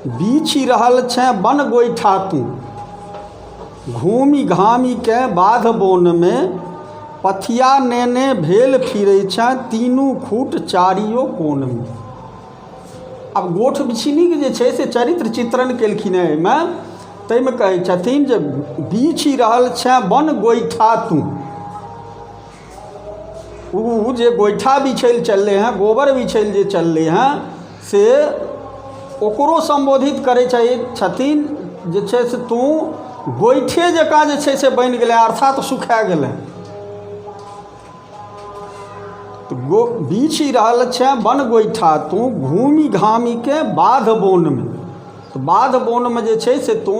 बीछि रहल छे बन गोइठा तू, घूमि घामि के बाध बोन में, पथिया नेने भेल फिरै छे तीनू खूट चारियो कोन में। अब गोठ बिछिनीके जे छै से चरित्र चित्रण केलखिन हेँ एहिमे, ताहिमे कहै छथिन जे बीछि रहल छे बन गोइठा तू। ओ जे गोइठा बिछैल चललै हैं, गोबर बिछैल जे चललै हैं, से ओकरो संबोधित करै छथिन जे छै से तू गोइठे जकाँ जे छै से बनि गेलै, अर्थात सुखा गेलै। तो बीछि रहल छे बन गोइठा तू, घूमि घामि के बाध बोन में। तो बाध बोन में जे छै से तू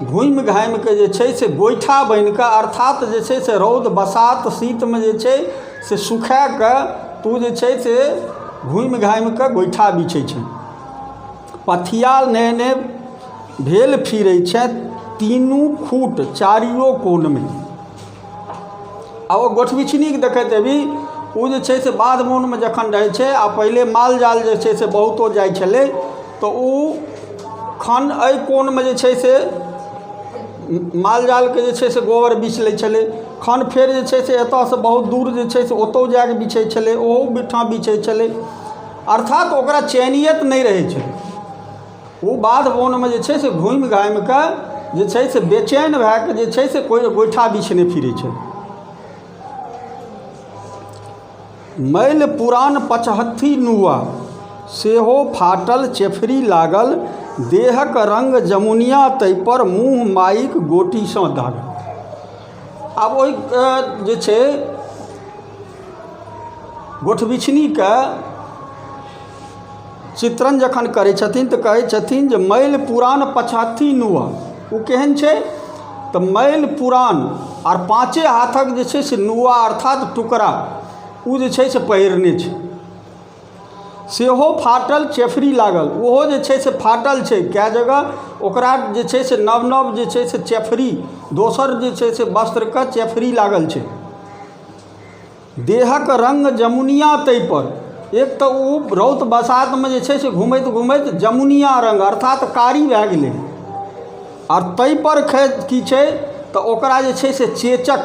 घूमि घामि के जे छै से गोइठा बनि कऽ, अर्थात जे छै से रौद बसात शीत में जे छै से सुखा कऽ तू जे छै से घूमि घामि कऽ गोइठा बिछै छै। पथिया नेने भेल फिरै छै तीनू खूट चारियो कोन में। आब ओ गोठ बिछनीके देखैत हेबी, ओ जे छै से बाध बोनमे जखन रहै छै, आ पहिले माल जाल जे छै से बहुतो जाइ छलै, तऽ ओ खन एहि कोनमे जे छै से माल जालके जे छै से गोबर बिछ लै छलै, खन फेर जे छै से एतऽसँ बहुत दूर जे छै से ओतौ जाके बिछै छलै, ओहो बिठाँ बिछै छलै, अर्थात ओकरा चैनियत नहि रहै छै। ओ बाध बोनमे जे छै से घूमि घामि कऽ जे छै से बेचैन भए कऽ जे छै से कोइ गोइठा बिछने फिरै छै। मैल पुरान पचहत्थी नुआ, सेहो फाटल चेफरी लागल, देहक रंग जमुनिया तै पर, मुँह माइक गोटीसँ दागल। आब ओहि जे छै गोठ बिछनीके चित्रण जखन करै छथिन तऽ कहै छथिन जे मैल पुरान पचहत्थी नुआ। ओ केहन छै तऽ मैल पुरान आर पाँचे हाथक जे छै से नुआ अर्थात टुकड़ा ओ जे छै से पहिरने छै, सेहो फाटल चेफरी लागल। ओहो जे छै से फाटल छै, कए जगह ओकरा जे छै से नव नव जे छै से चेफरी, दोसर जे छै से वस्त्रके चेफरी लागल छै। देहक रंग जमुनिया तै पर, एक तऽ ओ रौद बसातमे जे छै से घुमैत घुमैत जमुनिया रंग अर्थात कारी भए गेलै, और तै पर की छै तऽ ओकरा जे छै से चेचक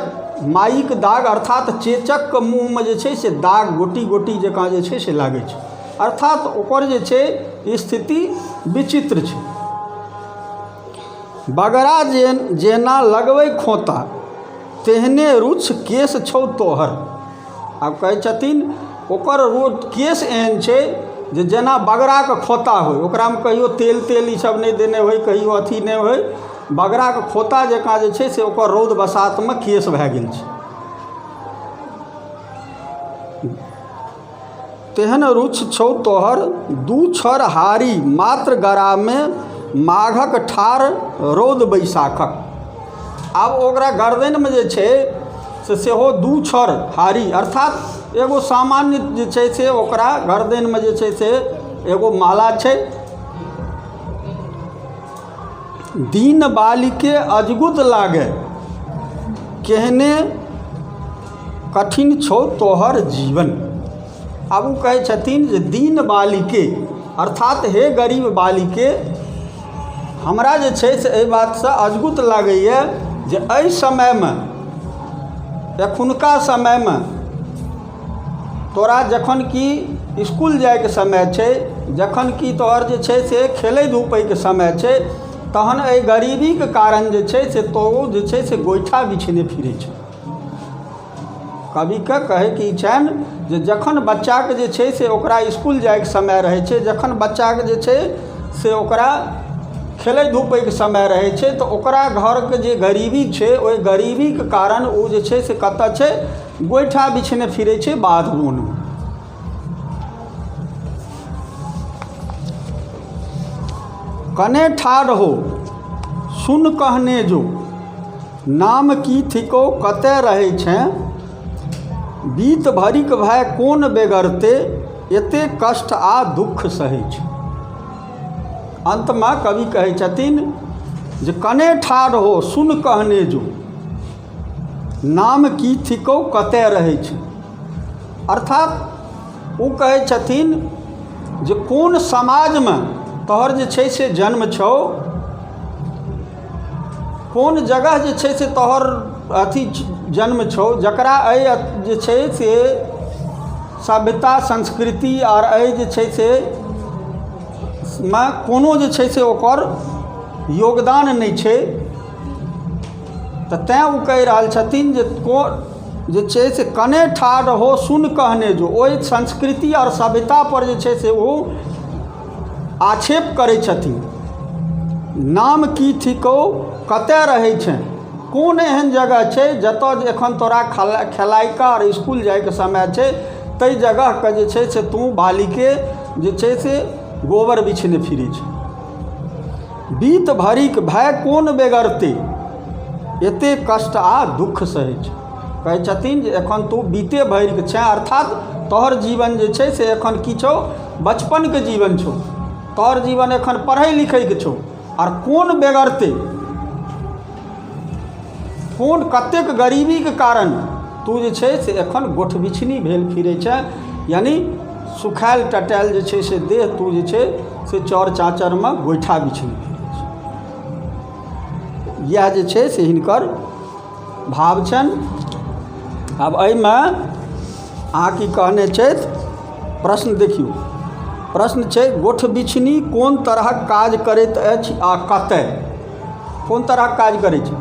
माइक दाग अर्थात चेचकके मुँहमे जे छै से दाग गोटी गोटी जकाँ जे छै से लागै छै, अर्थात ओकर जे छै स्थिति विचित्र छै। बगरा जेना लगबै खोता, तेहने रुक्ष केश छौ तोहर। आब कहै छथिन ओकर केश एहन छै जे जेना बगराके खोता होइ, ओकरामे कहियो तेल तेल ईसब नहि देने होइ, कहियो अथी नहि होइ, बगराके खोता जकाँ जे छै से ओकर रौद बसातमे केश भए गेल छै। तेहन रुक्ष छौ तोहर दू छर हारी, मात्र गरामे माघक ठार रौद बैसाखक। आब ओकरा गर्दनिमे जे छै से सेहो दू छर हारी अर्थात एगो सामान्य जे छै से ओकरा गर्दनिमे जे छै से एगो माला छै। दीन बालिके अजगुत लागे, केहने कठिन छौ तोहर जीवन। आब ओ कहै छथिन जे दीन बालिके अर्थात हे गरीब बालिके, हमरा जे छै से एहि बातसँ अजगुत लागैए जे एहि समयमे, एखुनका समयमे तोरा जखन कि इसकुल जाइके समय छै, जखन कि तोहर जे छै से खेलै धुपैके समय छै, तहन एहि गरीबीके कारण जे छै से तो जे छै से गोइठा बिछने फिरै छै। कविके कहैके ई छनि जे जखन बच्चाके जे छै से ओकरा इसकुल जाइके समय रहै छै, जखन बच्चाके जे छै से ओकरा खेलै धुपैके समय रहै छै, तऽ ओकरा घरके जे गरीबी छै, ओहि गरीबीके कारण ओ जे छै से कतऽ छै, गोइठा बिछने फिरै छै बाध बोनमे। कने ठाढ़ हो सुन कहने जो, नाम की थिको कतऽ रहै छै, बीत भरिक भय कोन बेगरते, एते कष्ट आ दुख सहै छै। अंतमे कवि कहै छथिन जे कने ठाढ़ हो सुन कहने जो, नाम की थिको कतऽ रहै छै, अर्थात ओ कहै छथिन जे कोन समाजमे तोहर जे छै से जन्म छौ, कोन जगह जे छै से तोहर अथी जन्म छौ, जकरा एहि जे छै से सभ्यता संस्कृति और एहि जे छै से में कोनो जे छै से ओकर योगदान नहीं छै। तो तैं वो कहि रहल छथिन जे छै से कने ठाढ़ हो सुन कहने जो, ओहि संस्कृति और सभ्यता पर जे छै से वो आक्षेप करै छथिन। नाम की थिको, कतय रहै छै, कोन एहन जगह छै जतऽ एखन तोरा खेलाइका और स्कूल जाइके समय छै, तै जगह के जे छै से तू बालिके जे छै से गोबर बिछने फिरै छै। बीत भरिक भय कोन बेगरते, एते कष्ट आ दुख सहै छै। कहै छथिन जे एखन तू बीते भरिक छै, अर्थात तोहर जीवन जे छै से एखन की छौ, बचपन के जीवन छौ, तोहर जीवन एखन पढ़ै लिखै के छौ, और कोन बेगरते, कोन कतेक गरीबी के कारण तू जे छै से एखन गोठ बिछनी भेल फिरै छै, यानी सुखायल टटायल जे छै से देह तू जे छै से चौर चाँचर में गोइठा बिछनी फिरै छै। यह जे छै से हिनकर भाव छनि। आब एहिमे अहाँ की कहने छथि, प्रश्न देखियौ, प्रश्न छै गोठ बिछनी कोन तरहक काज करैत अछि आ कतय, कोन तरहक काज करै छै।